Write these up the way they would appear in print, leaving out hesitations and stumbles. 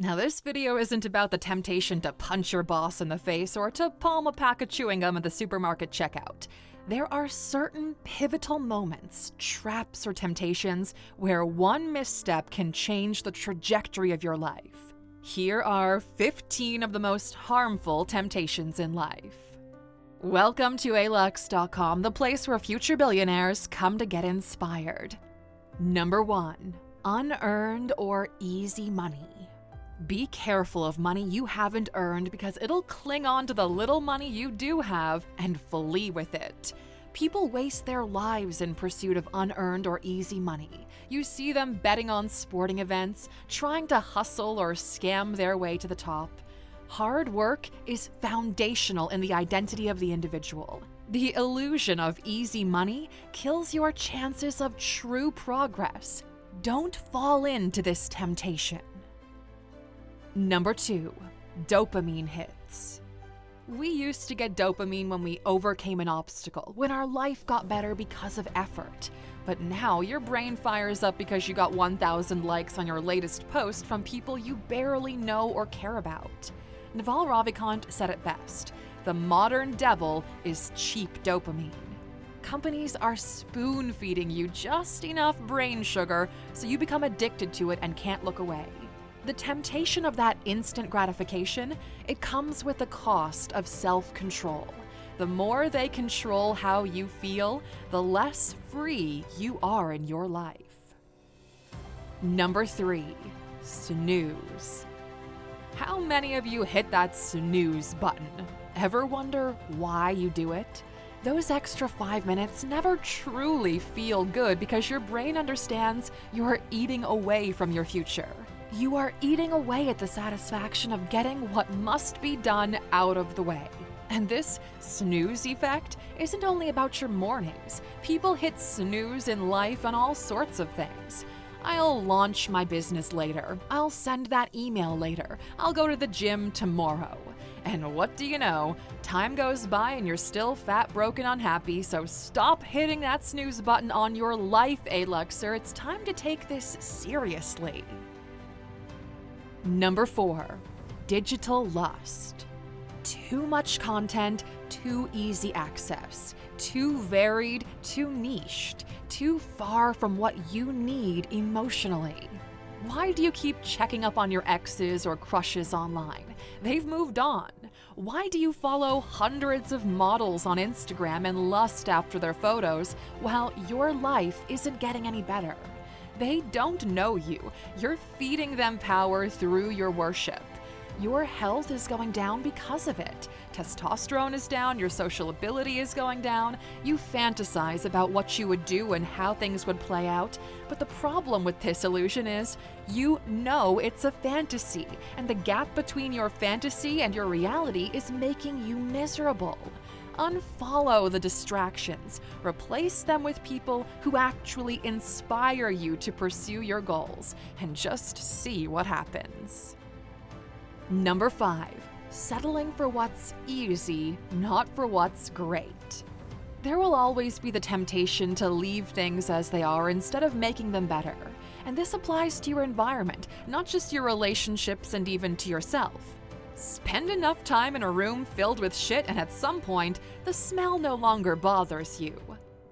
Now, this video isn't about the temptation to punch your boss in the face or to palm a pack of chewing gum at the supermarket checkout. There are certain pivotal moments, traps or temptations, where one misstep can change the trajectory of your life. Here are 15 of the most harmful temptations in life. Welcome to Alux.com, the place where future billionaires come to get inspired. Number 1. Unearned or easy money. Be careful of money you haven't earned because it'll cling on to the little money you do have and flee with it. People waste their lives in pursuit of unearned or easy money. You see them betting on sporting events, trying to hustle or scam their way to the top. Hard work is foundational in the identity of the individual. The illusion of easy money kills your chances of true progress. Don't fall into this temptation. Number 2. Dopamine hits. We used to get dopamine when we overcame an obstacle, when our life got better because of effort. But now your brain fires up because you got 1,000 likes on your latest post from people you barely know or care about. Naval Ravikant said it best: the modern devil is cheap dopamine. Companies are spoon-feeding you just enough brain sugar so you become addicted to it and can't look away. The temptation of that instant gratification, it comes with the cost of self-control. The more they control how you feel, the less free you are in your life. Number 3. Snooze. How many of you hit that snooze button? Ever wonder why you do it? Those extra 5 minutes never truly feel good because your brain understands you're eating away from your future. You are eating away at the satisfaction of getting what must be done out of the way. And this snooze effect isn't only about your mornings. People hit snooze in life on all sorts of things. I'll launch my business later. I'll send that email later. I'll go to the gym tomorrow. And what do you know? Time goes by and you're still fat, broken, unhappy, so stop hitting that snooze button on your life, Aluxer. It's time to take this seriously. Number 4. Digital lust. Too much content, too easy access, too varied, too niched, too far from what you need emotionally. Why do you keep checking up on your exes or crushes online? They've moved on. Why do you follow hundreds of models on Instagram and lust after their photos while your life isn't getting any better? They don't know you. You're feeding them power through your worship. Your health is going down because of it. Testosterone is down, your social ability is going down. You fantasize about what you would do and how things would play out. But the problem with this illusion is you know it's a fantasy, and the gap between your fantasy and your reality is making you miserable. Unfollow the distractions. Replace them with people who actually inspire you to pursue your goals, and just see what happens. Number 5. Settling for what's easy, not for what's great. There will always be the temptation to leave things as they are instead of making them better. And this applies to your environment, not just your relationships and even to yourself. Spend enough time in a room filled with shit and at some point, the smell no longer bothers you.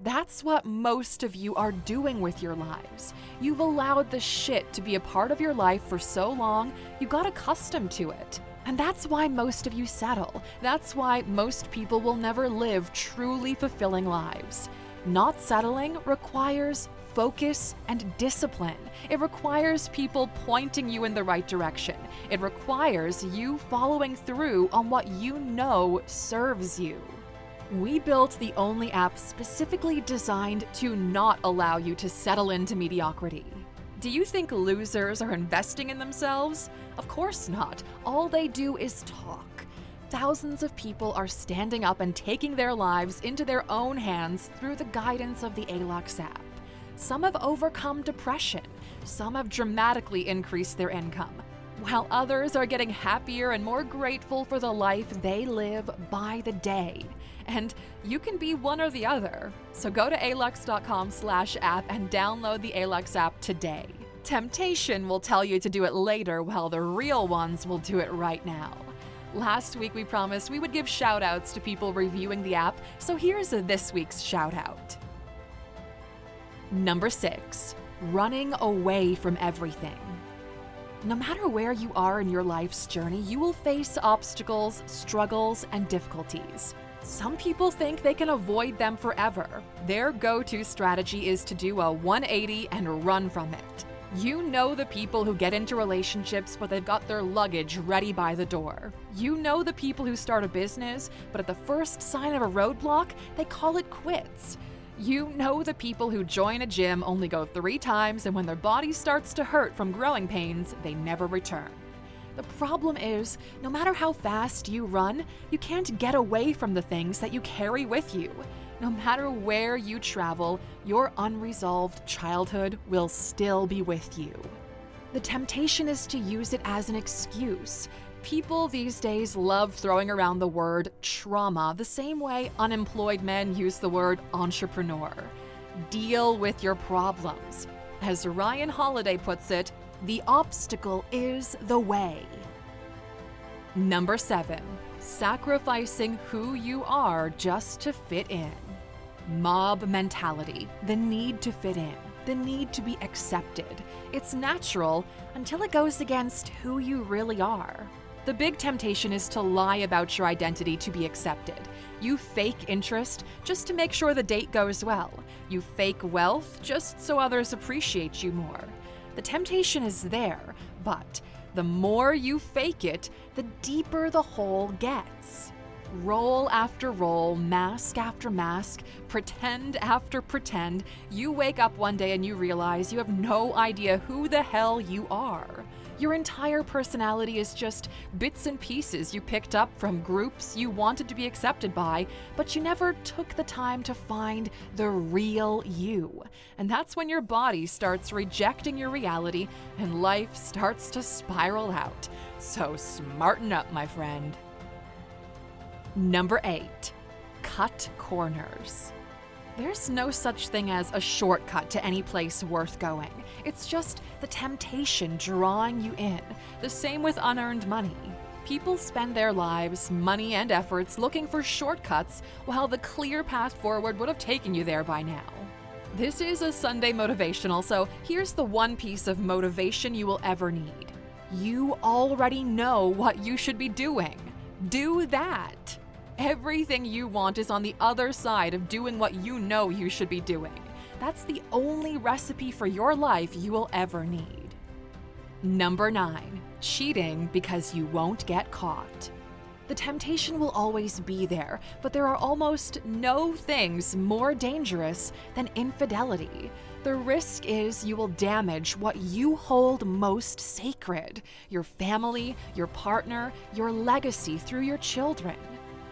That's what most of you are doing with your lives. You've allowed the shit to be a part of your life for so long, you got accustomed to it. And that's why most of you settle. That's why most people will never live truly fulfilling lives. Not settling requires focus and discipline. It requires people pointing you in the right direction. It requires you following through on what you know serves you. We built the only app specifically designed to not allow you to settle into mediocrity. Do you think losers are investing in themselves? Of course not. All they do is talk. Thousands of people are standing up and taking their lives into their own hands through the guidance of the Alux app. Some have overcome depression. Some have dramatically increased their income, while others are getting happier and more grateful for the life they live by the day. And you can be one or the other. So go to Alux.com/app and download the Alux app today. Temptation will tell you to do it later, while the real ones will do it right now. Last week we promised we would give shout-outs to people reviewing the app, so here's this week's shout-out. Number 6. Running away from everything. No matter where you are in your life's journey, you will face obstacles, struggles, and difficulties. Some people think they can avoid them forever. Their go-to strategy is to do a 180 and run from it. You know the people who get into relationships, but they've got their luggage ready by the door. You know the people who start a business, but at the first sign of a roadblock, they call it quits. You know the people who join a gym, only go 3 times, and when their body starts to hurt from growing pains, they never return. The problem is, no matter how fast you run, you can't get away from the things that you carry with you. No matter where you travel, your unresolved childhood will still be with you. The temptation is to use it as an excuse. People these days love throwing around the word trauma the same way unemployed men use the word entrepreneur. Deal with your problems. As Ryan Holiday puts it, the obstacle is the way. Number 7. Sacrificing who you are just to fit in. Mob mentality, the need to fit in, the need to be accepted. It's natural until it goes against who you really are. The big temptation is to lie about your identity to be accepted. You fake interest just to make sure the date goes well. You fake wealth just so others appreciate you more. The temptation is there, but the more you fake it, the deeper the hole gets. Role after role, mask after mask, pretend after pretend, you wake up one day and you realize you have no idea who the hell you are. Your entire personality is just bits and pieces you picked up from groups you wanted to be accepted by, but you never took the time to find the real you. And that's when your body starts rejecting your reality and life starts to spiral out. So smarten up, my friend. Number 8. Cut corners. There's no such thing as a shortcut to any place worth going. It's just the temptation drawing you in. The same with unearned money. People spend their lives, money, and efforts looking for shortcuts, while the clear path forward would have taken you there by now. This is a Sunday motivational, so here's the one piece of motivation you will ever need. You already know what you should be doing. Do that. Everything you want is on the other side of doing what you know you should be doing. That's the only recipe for your life you will ever need. Number 9. Cheating because you won't get caught. The temptation will always be there, but there are almost no things more dangerous than infidelity. The risk is you will damage what you hold most sacred: your family, your partner, your legacy through your children.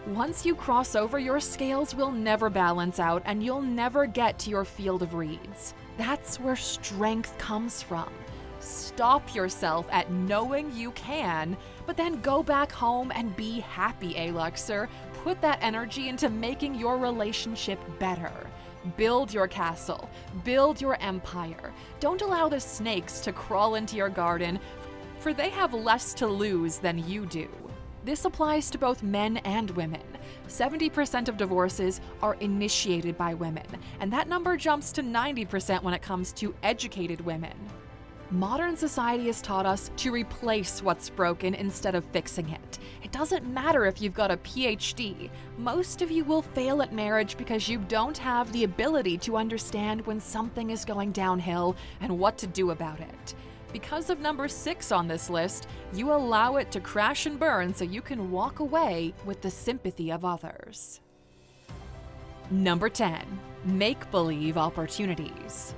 Once you cross over, your scales will never balance out and you'll never get to your field of reeds. That's where strength comes from. Stop yourself at knowing you can, but then go back home and be happy, Aluxer. Put that energy into making your relationship better. Build your castle. Build your empire. Don't allow the snakes to crawl into your garden, for they have less to lose than you do. This applies to both men and women. 70% of divorces are initiated by women, and that number jumps to 90% when it comes to educated women. Modern society has taught us to replace what's broken instead of fixing it. It doesn't matter if you've got a PhD. Most of you will fail at marriage because you don't have the ability to understand when something is going downhill and what to do about it. Because of number 6 on this list, you allow it to crash and burn so you can walk away with the sympathy of others. Number 10. Make-believe opportunities.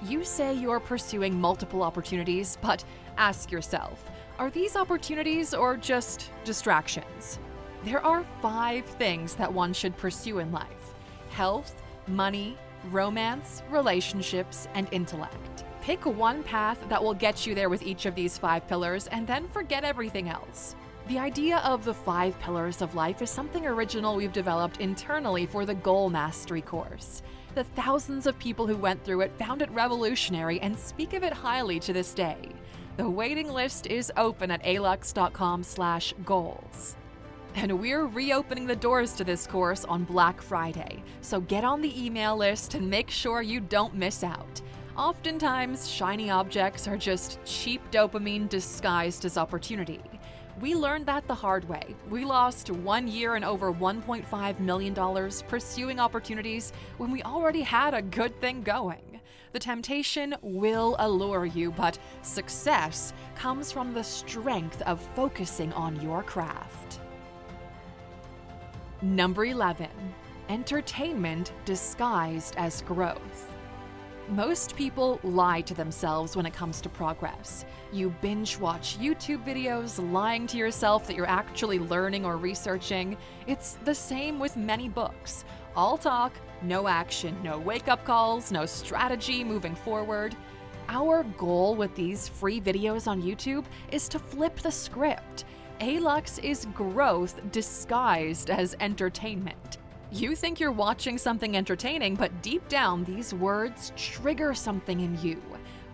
You say you're pursuing multiple opportunities, but ask yourself, are these opportunities or just distractions? There are 5 things that one should pursue in life: health, money, romance, relationships, and intellect. Pick one path that will get you there with each of these 5 pillars and then forget everything else. The idea of the 5 pillars of life is something original we've developed internally for the Goal Mastery course. The thousands of people who went through it found it revolutionary and speak of it highly to this day. The waiting list is open at Alux.com/goals. And we're reopening the doors to this course on Black Friday, so get on the email list and make sure you don't miss out. Oftentimes, shiny objects are just cheap dopamine disguised as opportunity. We learned that the hard way. We lost 1 year and over $1.5 million pursuing opportunities when we already had a good thing going. The temptation will allure you, but success comes from the strength of focusing on your craft. Number 11. Entertainment disguised as growth. Most people lie to themselves when it comes to progress. You binge watch YouTube videos, lying to yourself that you're actually learning or researching. It's the same with many books. All talk, no action, no wake-up calls, no strategy moving forward. Our goal with these free videos on YouTube is to flip the script. Alux is growth disguised as entertainment. You think you're watching something entertaining, but deep down, these words trigger something in you.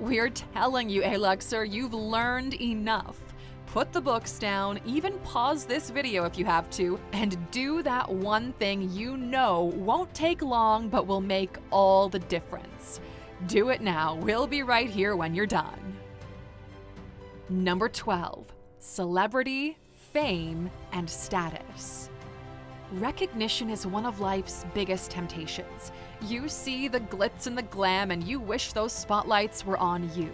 We're telling you, Aluxer, you've learned enough. Put the books down, even pause this video if you have to, and do that one thing you know won't take long but will make all the difference. Do it now. We'll be right here when you're done. Number 12. Celebrity, fame, and status. Recognition is one of life's biggest temptations. You see the glitz and the glam and you wish those spotlights were on you.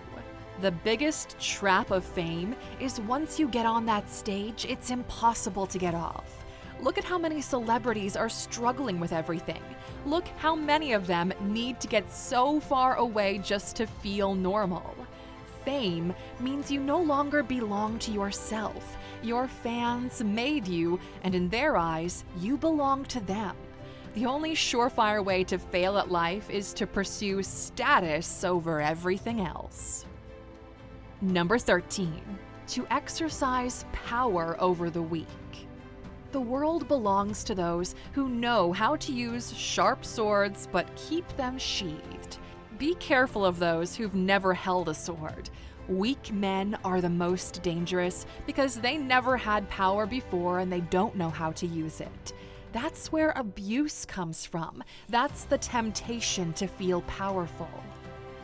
The biggest trap of fame is once you get on that stage, it's impossible to get off. Look at how many celebrities are struggling with everything. Look how many of them need to get so far away just to feel normal. Fame means you no longer belong to yourself. Your fans made you, and in their eyes, you belong to them. The only surefire way to fail at life is to pursue status over everything else. Number 13. To exercise power over the weak. The world belongs to those who know how to use sharp swords but keep them sheathed. Be careful of those who've never held a sword. Weak men are the most dangerous because they never had power before and they don't know how to use it. That's where abuse comes from. That's the temptation to feel powerful.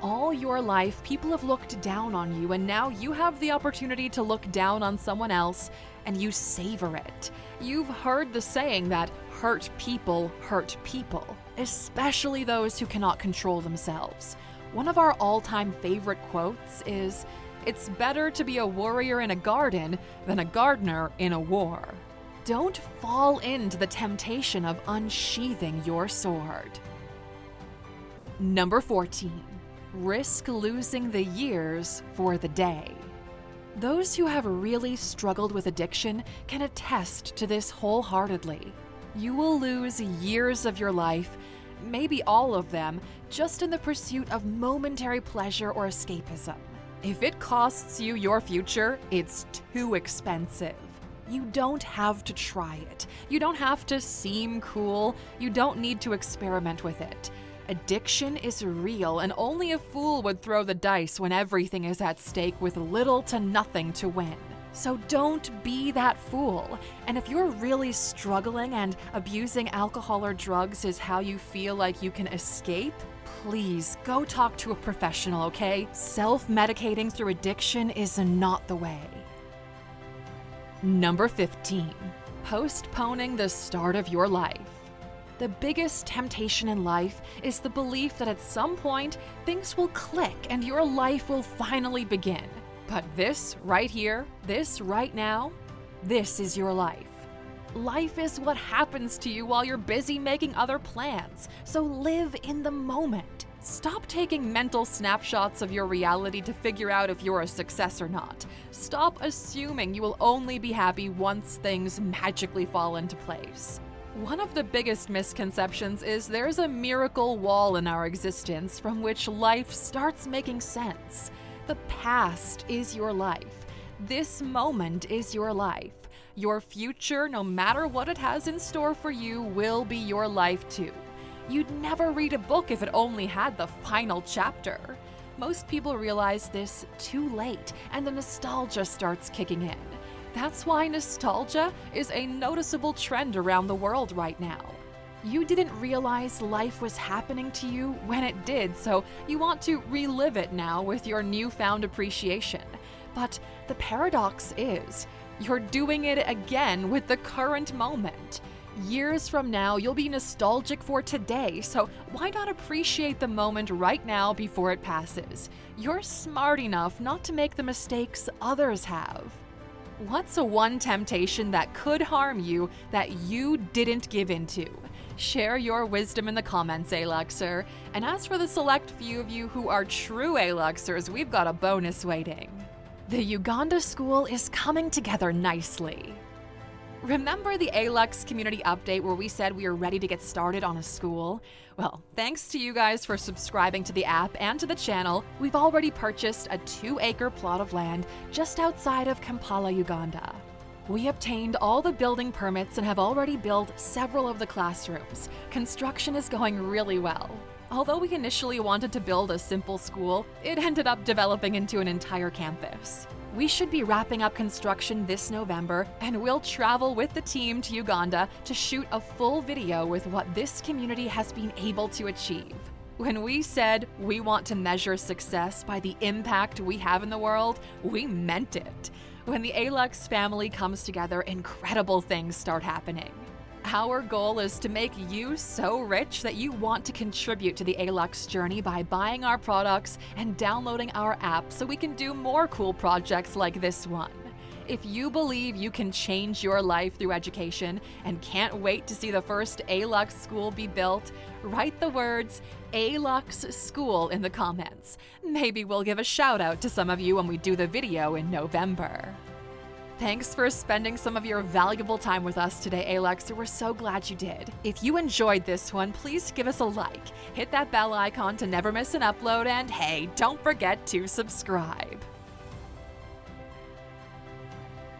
All your life, people have looked down on you, and now you have the opportunity to look down on someone else, and you savor it. You've heard the saying that hurt people, especially those who cannot control themselves. One of our all-time favorite quotes is, "It's better to be a warrior in a garden than a gardener in a war." Don't fall into the temptation of unsheathing your sword. Number 14. Risk losing the years for the day. Those who have really struggled with addiction can attest to this wholeheartedly. You will lose years of your life, maybe all of them, just in the pursuit of momentary pleasure or escapism. If it costs you your future, it's too expensive. You don't have to try it. You don't have to seem cool. You don't need to experiment with it. Addiction is real, and only a fool would throw the dice when everything is at stake with little to nothing to win. So don't be that fool. And if you're really struggling and abusing alcohol or drugs is how you feel like you can escape, please go talk to a professional, okay? Self-medicating through addiction is not the way. Number 15. Postponing the start of your life. The biggest temptation in life is the belief that at some point, things will click and your life will finally begin. But this right here, this right now, this is your life. Life is what happens to you while you're busy making other plans, so live in the moment. Stop taking mental snapshots of your reality to figure out if you're a success or not. Stop assuming you will only be happy once things magically fall into place. One of the biggest misconceptions is there's a miracle wall in our existence from which life starts making sense. The past is your life. This moment is your life. Your future, no matter what it has in store for you, will be your life too. You'd never read a book if it only had the final chapter. Most people realize this too late, and the nostalgia starts kicking in. That's why nostalgia is a noticeable trend around the world right now. You didn't realize life was happening to you when it did, so you want to relive it now with your newfound appreciation. But the paradox is, you're doing it again with the current moment. Years from now, you'll be nostalgic for today, so why not appreciate the moment right now before it passes? You're smart enough not to make the mistakes others have. What's a one temptation that could harm you that you didn't give into? Share your wisdom in the comments, Aluxer. And as for the select few of you who are true Aluxers, we've got a bonus waiting. The Uganda school is coming together nicely. Remember the Alux community update where we said we were ready to get started on a school? Well, thanks to you guys for subscribing to the app and to the channel, we've already purchased a 2-acre plot of land just outside of Kampala, Uganda. We obtained all the building permits and have already built several of the classrooms. Construction is going really well. Although we initially wanted to build a simple school, it ended up developing into an entire campus. We should be wrapping up construction this November, and we'll travel with the team to Uganda to shoot a full video with what this community has been able to achieve. When we said we want to measure success by the impact we have in the world, we meant it. When the Alux family comes together, incredible things start happening. Our goal is to make you so rich that you want to contribute to the Alux journey by buying our products and downloading our app so we can do more cool projects like this one. If you believe you can change your life through education and can't wait to see the first Alux school be built, write the words Alux School in the comments. Maybe we'll give a shout out to some of you when we do the video in November. Thanks for spending some of your valuable time with us today, Alux. We're so glad you did. If you enjoyed this one, please give us a like, hit that bell icon to never miss an upload, and hey, don't forget to subscribe.